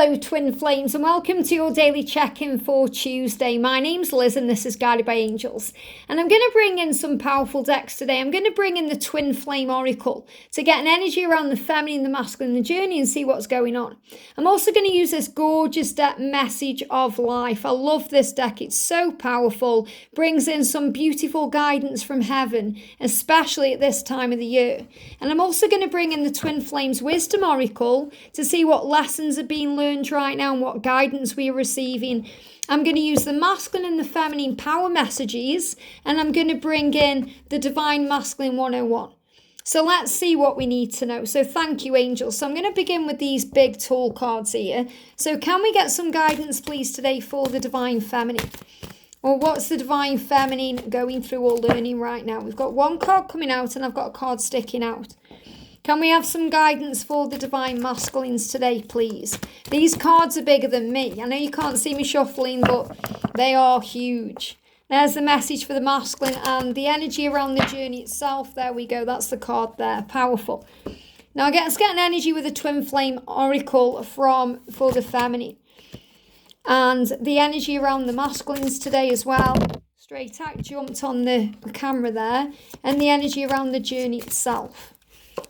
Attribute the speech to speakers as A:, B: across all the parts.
A: Hello Twin Flames and welcome to your daily check-in for Tuesday. My name's Liz and this is Guided by Angels. And I'm going to bring in some powerful decks today. I'm going to bring in the Twin Flame Oracle to get an energy around the feminine, the masculine, the journey and see what's going on. I'm also going to use this gorgeous deck, Message of Life. I love this deck. It's so powerful. Brings in some beautiful guidance from heaven, especially at this time of the year. And I'm also going to bring in the Twin Flames Wisdom Oracle to see what lessons are being learned right now and what guidance we are receiving. I'm going to use the masculine and the feminine power messages, and I'm going to bring in the Divine Masculine 101. So let's see what we need to know. So thank you, angels. So I'm going to begin with these big tall cards here. So can we get some guidance, please, today for the Divine Feminine? Or what's the Divine Feminine going through or learning right now? We've got one card coming out and I've got a card sticking out. Can we have some guidance for the Divine Masculines today, please? These cards are bigger than me. I know you can't see me shuffling, but they are huge. There's the message for the masculine and the energy around the journey itself. There we go. That's the card there. Powerful. Now let's get an energy with the Twin Flame Oracle for the feminine. And the energy around the masculines today as well. Straight out jumped on the camera there. And the energy around the journey itself.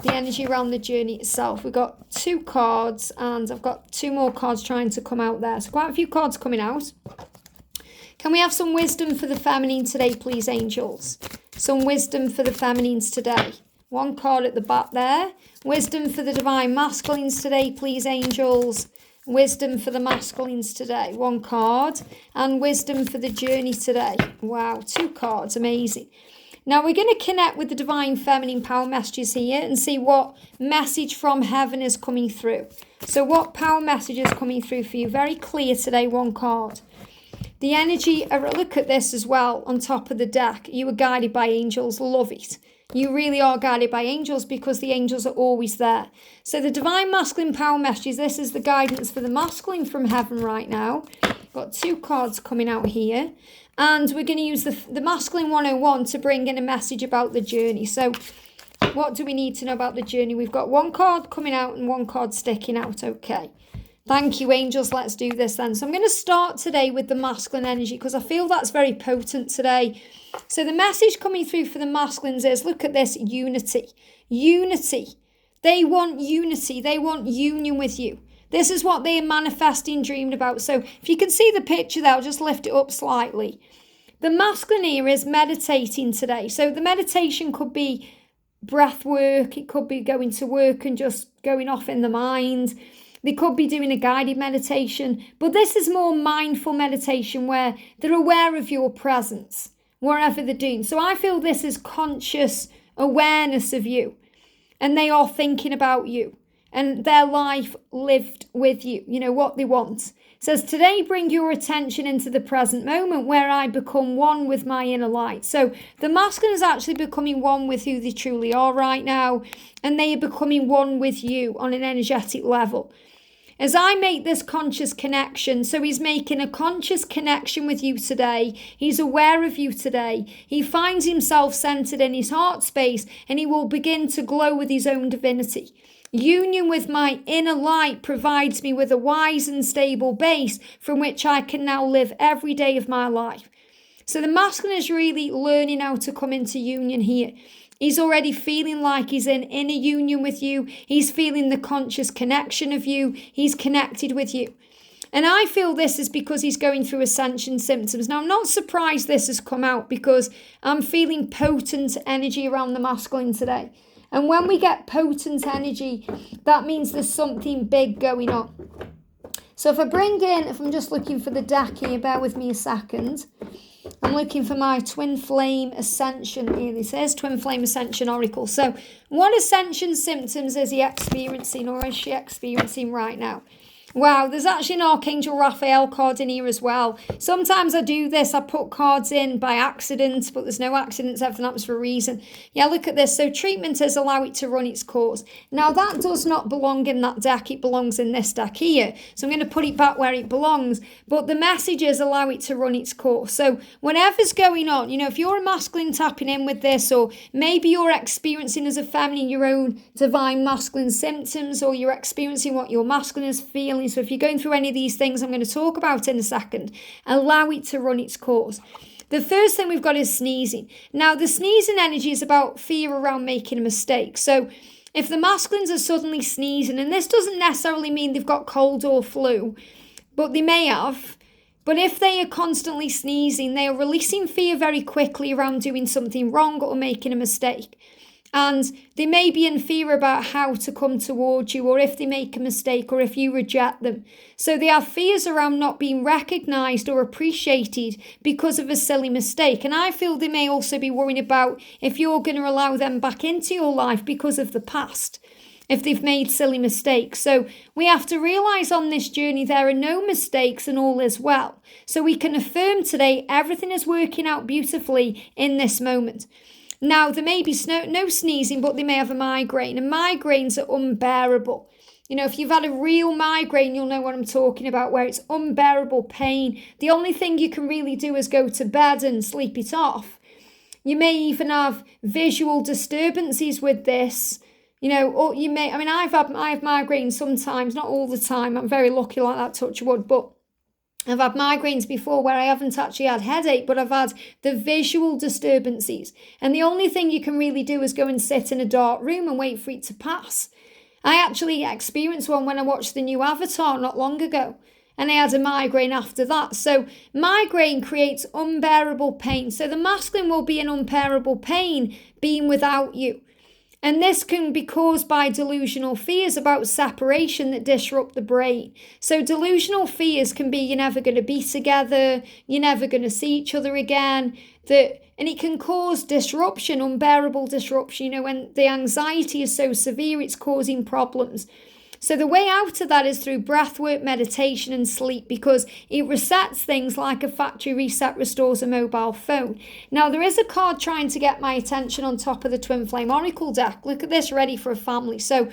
A: The energy around the journey itself. We've got two cards and I've got two more cards trying to come out there. So quite a few cards coming out. Can we have some wisdom for the feminine today, please, angels? Some wisdom for the feminines today. One card at the back there. Wisdom for the Divine Masculines today, please, angels. Wisdom for the masculines today. One card. And wisdom for the journey today. Wow, two cards. Amazing. Now we're going to connect with the Divine Feminine power messages here and see what message from heaven is coming through. So what power message is coming through for you? Very clear today, one card. The energy, look at this as well on top of the deck. You are guided by angels. Love it. You really are guided by angels because the angels are always there. So the Divine Masculine power messages, this is the guidance for the masculine from heaven right now. Got two cards coming out here. And we're going to use the Masculine 101 to bring in a message about the journey. So what do we need to know about the journey? We've got one card coming out and one card sticking out. Okay. Thank you, angels. Let's do this then. So I'm going to start today with the masculine energy because I feel that's very potent today. So the message coming through for the masculines is, look at this, unity. Unity. They want unity. They want union with you. This is what they are manifesting, dreamed about. So if you can see the picture there, I'll just lift it up slightly. The masculine here is meditating today. So the meditation could be breath work. It could be going to work and just going off in the mind. They could be doing a guided meditation. But this is more mindful meditation where they're aware of your presence, wherever they're doing. So I feel this is conscious awareness of you. And they are thinking about you. And their life lived with you, you know, what they want. It says, today bring your attention into the present moment where I become one with my inner light. So the masculine is actually becoming one with who they truly are right now. And they are becoming one with you on an energetic level. As I make this conscious connection, so he's making a conscious connection with you today. He's aware of you today. He finds himself centered in his heart space and he will begin to glow with his own divinity. Union with my inner light provides me with a wise and stable base from which I can now live every day of my life. So the masculine is really learning how to come into union here. He's already feeling like he's in inner union with you. He's feeling the conscious connection of you. He's connected with you. And I feel this is because he's going through ascension symptoms. Now, I'm not surprised this has come out because I'm feeling potent energy around the masculine today. And when we get potent energy, that means there's something big going on. So if I'm just looking for the deck here, bear with me a second. I'm looking for my Twin Flame Ascension here. This is Twin Flame Ascension Oracle. So what ascension symptoms is he experiencing or is she experiencing right now? Wow, there's actually an Archangel Raphael card in here as well. Sometimes I do this, I put cards in by accident, but there's no accidents, everything happens for a reason. Yeah, look at this. So treatment is allow it to run its course. Now that does not belong in that deck, it belongs in this deck here. So I'm going to put it back where it belongs. But the message is allow it to run its course. So whatever's going on, you know, if you're a masculine tapping in with this, or maybe you're experiencing as a feminine your own divine masculine symptoms, or you're experiencing what your masculine is feeling, healing. So if you're going through any of these things I'm going to talk about in a second, allow it to run its course. The first thing we've got is sneezing. Now, the sneezing energy is about fear around making a mistake. So if the masculines are suddenly sneezing, and this doesn't necessarily mean they've got cold or flu, but they may have. But if they are constantly sneezing, they are releasing fear very quickly around doing something wrong or making a mistake. And they may be in fear about how to come towards you, or if they make a mistake, or if you reject them. So they have fears around not being recognised or appreciated because of a silly mistake. And I feel they may also be worrying about if you're going to allow them back into your life because of the past, if they've made silly mistakes. So we have to realise on this journey there are no mistakes and all is well. So we can affirm today everything is working out beautifully in this moment. Now, there may be no sneezing, but they may have a migraine, and migraines are unbearable. You know, if you've had a real migraine, you'll know what I'm talking about, where it's unbearable pain. The only thing you can really do is go to bed and sleep it off. You may even have visual disturbances with this, you know, or you may, I have migraines sometimes, not all the time. I'm very lucky like that, touch wood, but I've had migraines before where I haven't actually had headache, but I've had the visual disturbances. And the only thing you can really do is go and sit in a dark room and wait for it to pass. I actually experienced one when I watched the new Avatar not long ago, and I had a migraine after that. So migraine creates unbearable pain. So the masculine will be in unbearable pain being without you. And this can be caused by delusional fears about separation that disrupt the brain. So delusional fears can be you're never going to be together, you're never going to see each other again, and it can cause disruption, unbearable disruption. You know, when the anxiety is so severe, it's causing problems. So the way out of that is through breathwork, meditation and sleep, because it resets things like a factory reset restores a mobile phone. Now, there is a card trying to get my attention on top of the Twin Flame Oracle deck. Look at this, ready for a family. So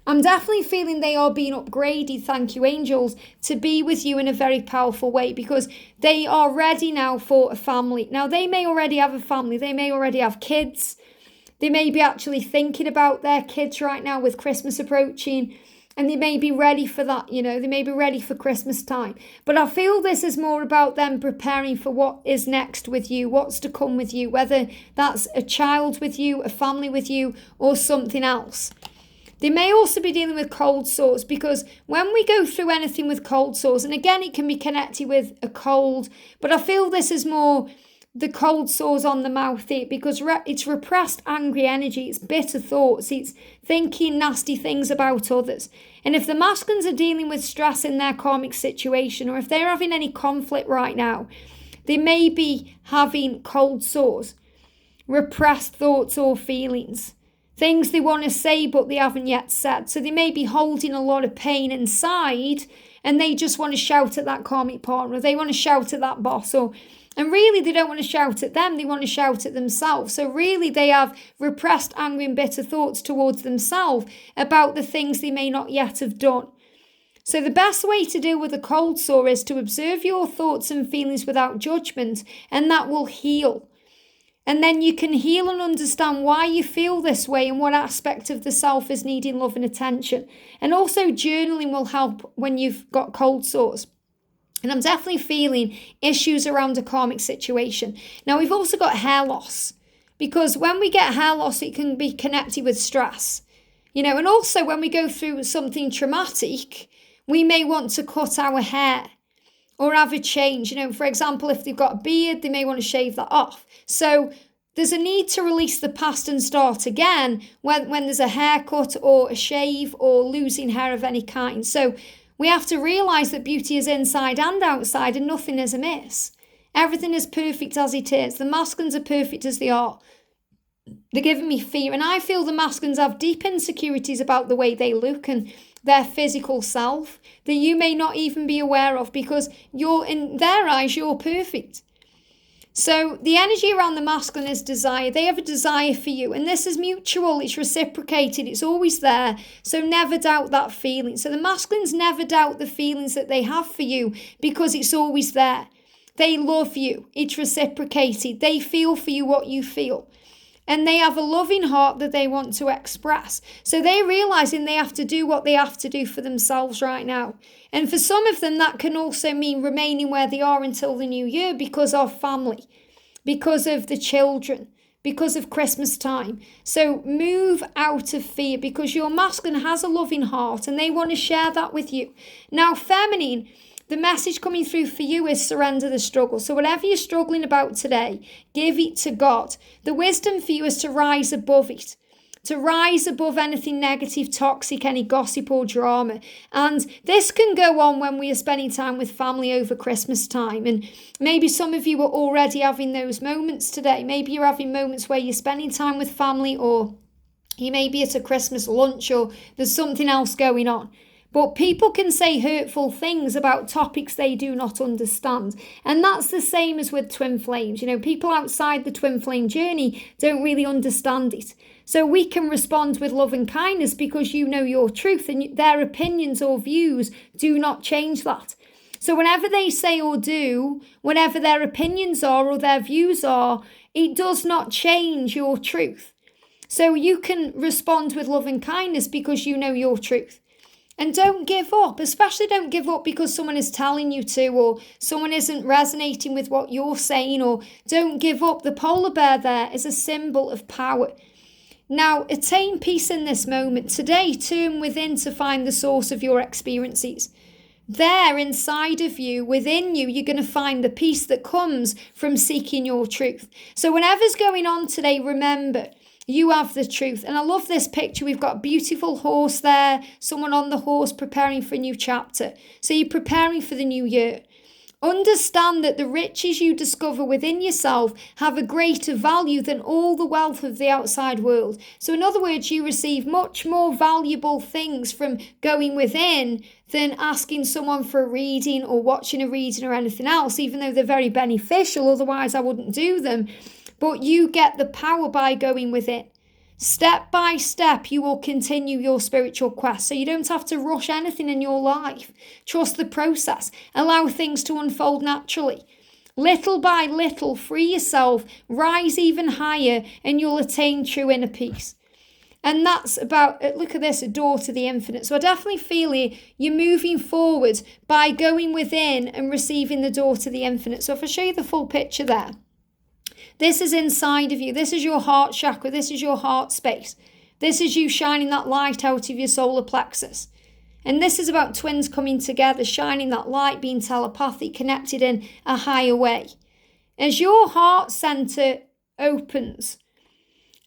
A: I'm definitely feeling they are being upgraded, thank you angels, to be with you in a very powerful way, because they are ready now for a family. Now, they may already have a family. They may already have kids. They may be actually thinking about their kids right now with Christmas approaching. And they may be ready for that, you know, they may be ready for Christmas time. But I feel this is more about them preparing for what is next with you, what's to come with you, whether that's a child with you, a family with you, or something else. They may also be dealing with cold sores, because when we go through anything with cold sores, and again, it can be connected with a cold, but I feel this is more the cold sores on the mouth, because it's repressed angry energy, it's bitter thoughts, it's thinking nasty things about others. And if the masculines are dealing with stress in their karmic situation, or if they're having any conflict right now, they may be having cold sores, repressed thoughts or feelings, things they want to say but they haven't yet said. So they may be holding a lot of pain inside, and they just want to shout at that karmic partner, or they want to shout at that boss, and really, they don't want to shout at them, they want to shout at themselves. So really, they have repressed anger and bitter thoughts towards themselves about the things they may not yet have done. So the best way to deal with a cold sore is to observe your thoughts and feelings without judgment, and that will heal. And then you can heal and understand why you feel this way and what aspect of the self is needing love and attention. And also journaling will help when you've got cold sores. And I'm definitely feeling issues around a karmic situation. Now, we've also got hair loss, because when we get hair loss, it can be connected with stress. You know, and also when we go through something traumatic, we may want to cut our hair or have a change. You know, for example, if they've got a beard, they may want to shave that off. So there's a need to release the past and start again when there's a haircut or a shave or losing hair of any kind. So we have to realise that beauty is inside and outside, and nothing is amiss. Everything is perfect as it is. The masculines are perfect as they are. They're giving me fear, and I feel the masculines have deep insecurities about the way they look and their physical self that you may not even be aware of, because you're, in their eyes, you're perfect. So the energy around the masculine is desire. They have a desire for you, and this is mutual, it's reciprocated, it's always there. So never doubt that feeling. So the masculines never doubt the feelings that they have for you, because it's always there. They love you, it's reciprocated. They feel for you what you feel. And they have a loving heart that they want to express. So they're realizing they have to do what they have to do for themselves right now. And for some of them, that can also mean remaining where they are until the new year because of family, because of the children, because of Christmas time. So move out of fear, because your masculine has a loving heart and they want to share that with you. Now, feminine, the message coming through for you is surrender the struggle. So whatever you're struggling about today, give it to God. The wisdom for you is to rise above it, to rise above anything negative, toxic, any gossip or drama. And this can go on when we are spending time with family over Christmas time. And maybe some of you are already having those moments today. Maybe you're having moments where you're spending time with family, or you may be at a Christmas lunch, or there's something else going on. But people can say hurtful things about topics they do not understand. And that's the same as with twin flames. You know, people outside the twin flame journey don't really understand it. So we can respond with love and kindness because you know your truth, and their opinions or views do not change that. So whenever they say or do, whatever their opinions are or their views are, it does not change your truth. So you can respond with love and kindness because you know your truth. And don't give up, especially don't give up because someone is telling you to, or someone isn't resonating with what you're saying, or don't give up. The polar bear there is a symbol of power. Now, attain peace in this moment. Today, turn within to find the source of your experiences. There, inside of you, within you, you're going to find the peace that comes from seeking your truth. So whatever's going on today, remember, you have the truth. And I love this picture. We've got a beautiful horse there, someone on the horse preparing for a new chapter. So you're preparing for the new year. Understand that the riches you discover within yourself have a greater value than all the wealth of the outside world. So in other words, you receive much more valuable things from going within than asking someone for a reading or watching a reading or anything else, even though they're very beneficial. Otherwise, I wouldn't do them. But you get the power by going within. Step by step, you will continue your spiritual quest. So you don't have to rush anything in your life. Trust the process. Allow things to unfold naturally. Little by little, free yourself, rise even higher, and you'll attain true inner peace. And that's about, look at this, a door to the infinite. So I definitely feel you're moving forward by going within and receiving the door to the infinite. So if I show you the full picture there. This is inside of you. This is your heart chakra. This is your heart space. This is you shining that light out of your solar plexus. And this is about twins coming together, shining that light, being telepathic, connected in a higher way. As your heart center opens,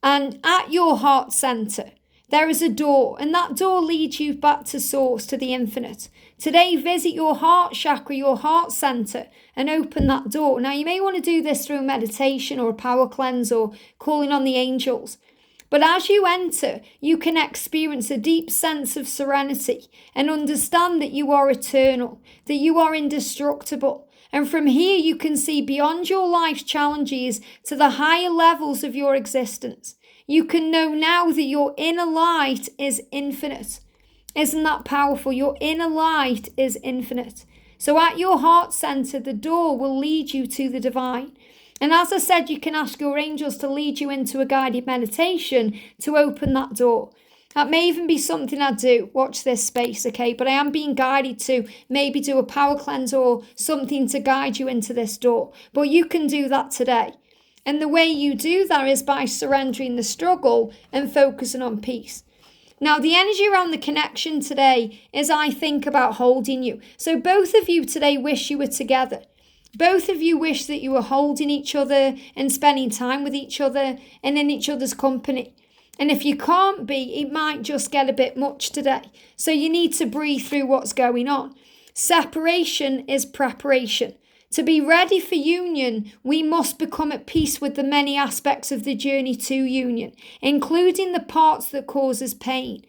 A: and at your heart center, there is a door, and that door leads you back to source, to the infinite. Today, visit your heart chakra, your heart center, and open that door. Now, you may want to do this through a meditation or a power cleanse or calling on the angels. But as you enter, you can experience a deep sense of serenity and understand that you are eternal, that you are indestructible. And from here, you can see beyond your life's challenges to the higher levels of your existence. You can know now that your inner light is infinite. Isn't that powerful? Your inner light is infinite. So at your heart center, the door will lead you to the divine. And as I said, you can ask your angels to lead you into a guided meditation to open that door. That may even be something I do. Watch this space, okay? But I am being guided to maybe do a power cleanse or something to guide you into this door. But you can do that today. And the way you do that is by surrendering the struggle and focusing on peace. Now, the energy around the connection today is, I think, about holding you. So both of you today wish you were together. Both of you wish that you were holding each other and spending time with each other and in each other's company. And if you can't be, it might just get a bit much today. So you need to breathe through what's going on. Separation is preparation. To be ready for union, we must become at peace with the many aspects of the journey to union, including the parts that causes pain.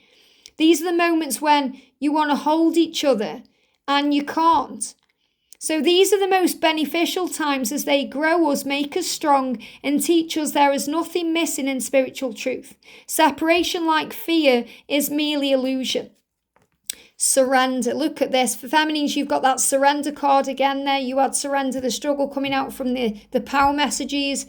A: These are the moments when you want to hold each other and you can't. So these are the most beneficial times as they grow us, make us strong, and teach us there is nothing missing in spiritual truth. Separation, like fear, is merely illusion. Surrender. Look at this. For feminines, you've got that surrender card again there. You had surrender, the struggle coming out from the power messages.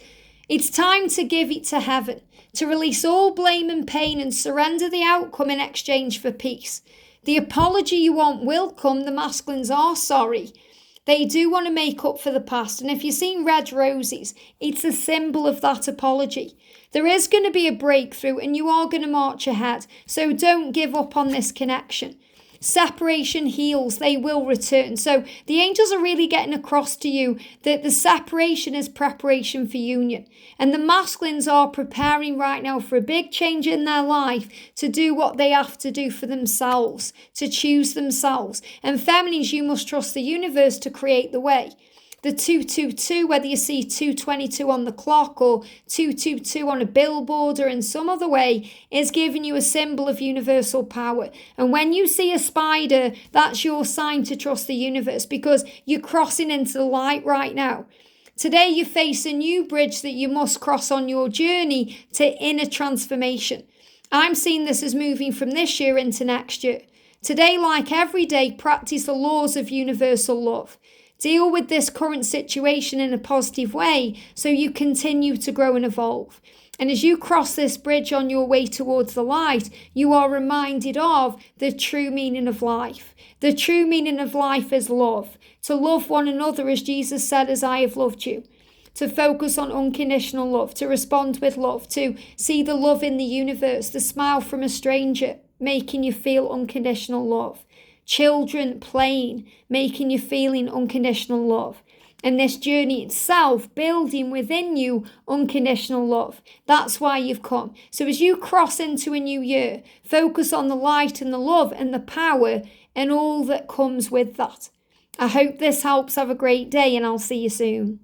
A: It's time to give it to heaven, to release all blame and pain and surrender the outcome in exchange for peace. The apology you want will come. The masculines are sorry. They do want to make up for the past. And if you've seen red roses, it's a symbol of that apology. There is going to be a breakthrough and you are going to march ahead. So don't give up on this connection. Separation heals, they will return. So the angels are really getting across to you that the separation is preparation for union. And the masculines are preparing right now for a big change in their life to do what they have to do for themselves, to choose themselves. And feminines, you must trust the universe to create the way. The 222, whether you see 222 on the clock or 222 on a billboard or in some other way, is giving you a symbol of universal power. And when you see a spider, that's your sign to trust the universe because you're crossing into the light right now. Today you face a new bridge that you must cross on your journey to inner transformation. I'm seeing this as moving from this year into next year. Today, like every day, practice the laws of universal love. Deal with this current situation in a positive way so you continue to grow and evolve. And as you cross this bridge on your way towards the light, you are reminded of the true meaning of life. The true meaning of life is love. To love one another as Jesus said, as I have loved you. To focus on unconditional love, to respond with love, to see the love in the universe, the smile from a stranger, making you feel unconditional love. Children playing, making you feeling unconditional love. And this journey itself, building within you unconditional love. That's why you've come. So as you cross into a new year, focus on the light and the love and the power and all that comes with that. I hope this helps. Have a great day and I'll see you soon.